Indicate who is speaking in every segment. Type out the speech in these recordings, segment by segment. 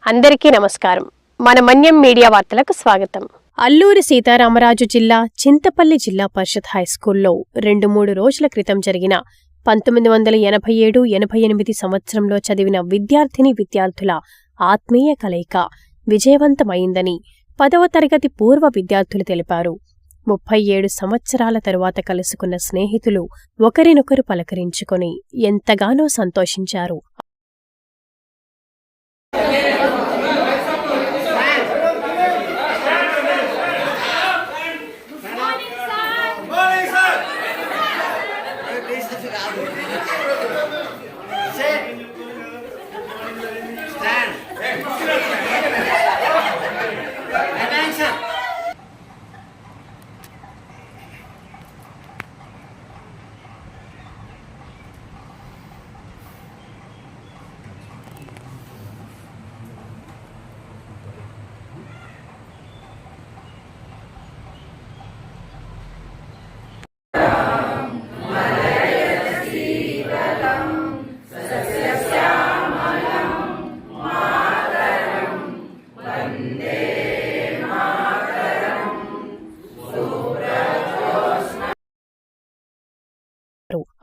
Speaker 1: అందరికీ నమస్కారం. మన మన్యం మీడియా వార్తలకు స్వాగతం. అల్లూరి సీతారామరాజు జిల్లా చింతపల్లి జిల్లా పరిషత్ హైస్కూల్లో 2-3 రోజుల క్రితం జరిగిన 1987-88 సంవత్సరంలో చదివిన విద్యార్థుల ఆత్మీయ కలయిక విజయవంతమైందని 10వ తరగతి పూర్వ విద్యార్థులు తెలిపారు. 37 సంవత్సరాల తరువాత కలుసుకున్న స్నేహితులు ఒకరినొకరు పలకరించుకొని ఎంతగానో సంతోషించారు.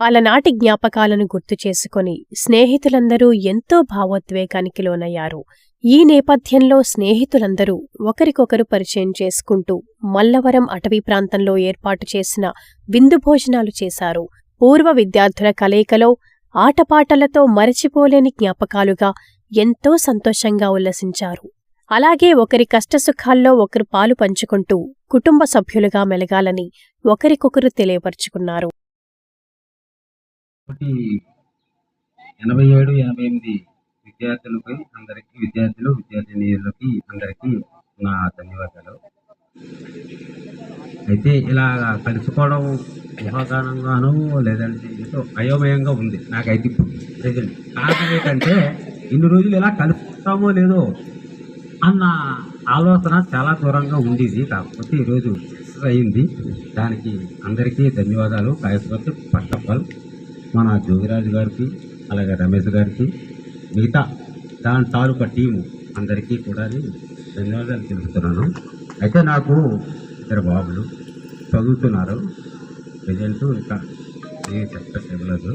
Speaker 1: అలనాటి జ్ఞాపకాలను గుర్తు చేసుకుని స్నేహితులందరూ ఎంతో భావోద్వేగానికి లోనయ్యారు. ఈ నేపథ్యంలో స్నేహితులందరూ ఒకరికొకరు పరిచయం చేసుకుంటూ మల్లవరం అటవీ ప్రాంతంలో ఏర్పాటు చేసిన విందు భోజనాలు చేశారు. పూర్వ విద్యార్థుల కలయికలో ఆటపాటలతో మరచిపోలేని జ్ఞాపకాలుగా ఎంతో సంతోషంగా ఉల్లసించారు. అలాగే ఒకరి కష్టసుఖాల్లో ఒకరు పాలు పంచుకుంటూ కుటుంబ సభ్యులుగా మెలగాలని ఒకరికొకరు తెలియపరుచుకున్నారు.
Speaker 2: 87-88 విద్యార్థులపై అందరికీ విద్యార్థినీయులకి అందరికీ నా ధన్యవాదాలు. అయితే ఇలా కలుసుకోవడం ఊహాగానంగానూ లేదంటే ఏదో అయోమయంగా ఉంది నాకైతే ఇప్పుడు ప్రజెంట్. కారణం ఏంటంటే ఇన్ని రోజులు ఇలా కలుస్తామో లేదో అన్న ఆలోచన చాలా దూరంగా ఉండేది. కాకపోతే ఈరోజు అయింది. దానికి అందరికీ ధన్యవాదాలు. కాకపోతే ఫస్ట్ ఆఫ్ ఆల్ మన జోగిరాజు గారికి, అలాగే రమేష్ గారికి, మిగతా దాని తాలూకా టీము అందరికీ కూడా ధన్యవాదాలు తెలుపుతున్నాను. అయితే నాకు 2 బాబులు చదువుతున్నారు. ప్రజెంట్ ఇంకా నేను చెప్పలేదు,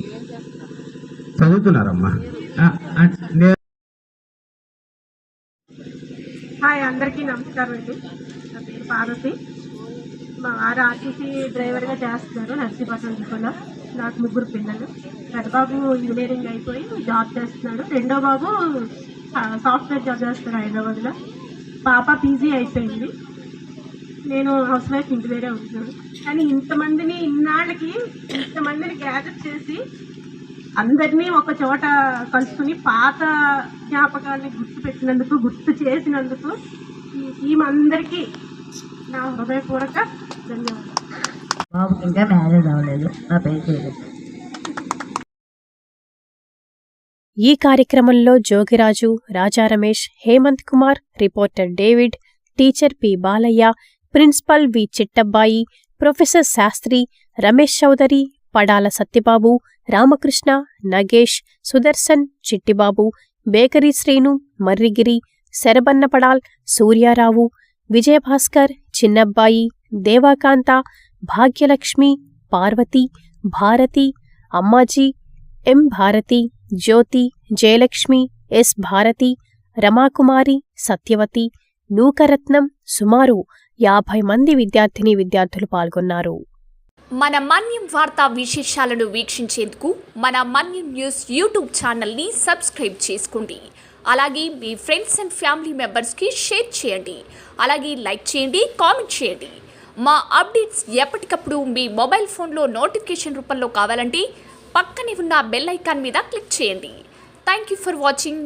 Speaker 2: చదువుతున్నారమ్మా.
Speaker 3: హాయ్, అందరికీ నమస్కారం అండి. నా పేరు పార్వతి. మా వారు ఆర్టీసీ డ్రైవర్గా చేస్తున్నారు నర్సీపట్నంలో. నాకు 3 పిల్లలు. పెద్ద బాబు ఇంజనీరింగ్ అయిపోయి జాబ్ చేస్తున్నాడు. రెండో బాబు సాఫ్ట్వేర్ జాబ్ చేస్తాడు హైదరాబాద్లో. పాప పీజీ అయిపోయింది. నేను హౌస్ వైఫ్, ఇంటి దగ్గరే ఉంటున్నాను. కానీ ఇంతమందిని గ్యాదర్ చేసి అందరినీ ఒక చోట కలుసుకుని పాత జ్ఞాపకాలని గుర్తు చేసినందుకు ఈ టీం అందరికీ నా హృదయపూర్వక ధన్యవాదాలు.
Speaker 4: బాబుకి ఇంకా మ్యారేజ్ అవ్వలేదు. నా పేరు.
Speaker 1: ఈ కార్యక్రమంలో Jogiraju, Raja Ramesh, Hemanth Kumar, reporter David, teacher P Balayya, principal V Chittabbayi, professor Sastri, Ramesh Chowdary, Padala Satyababu, Ramakrishna, Nagesh, Sudarshan, Chittibabu, bakery Srinu, Marrigiri, Sarabannapadal, Suryarao, Vijayabhaskar, Chinnabbayi, Devakanta, Bhagyalakshmi, Parvathi, Bharathi, Ammaji, M Bharathi, Jyothi, Jayalakshmi, S Bharathi, Ramakumari, Satyavathi, Nukaratnam సుమారు 50 మంది విద్యార్థులు పాల్గొన్నారు.
Speaker 5: మన మన్యం వార్తా విశేషాలను వీక్షించేందుకు మన మన్యం న్యూస్ యూట్యూబ్ ఛానల్ని సబ్స్క్రైబ్ చేసుకోండి. అలాగే మీ ఫ్రెండ్స్ అండ్ ఫ్యామిలీ మెంబర్స్కి షేర్ చేయండి. అలాగే లైక్ చేయండి, కామెంట్ చేయండి. మా అప్డేట్స్ ఎప్పటికప్పుడు మీ మొబైల్ ఫోన్లో నోటిఫికేషన్ రూపంలో కావాలంటే పక్కనే ఉన్న బెల్ ఐకాన్ మీద క్లిక్ చేయండి. Thank you for watching.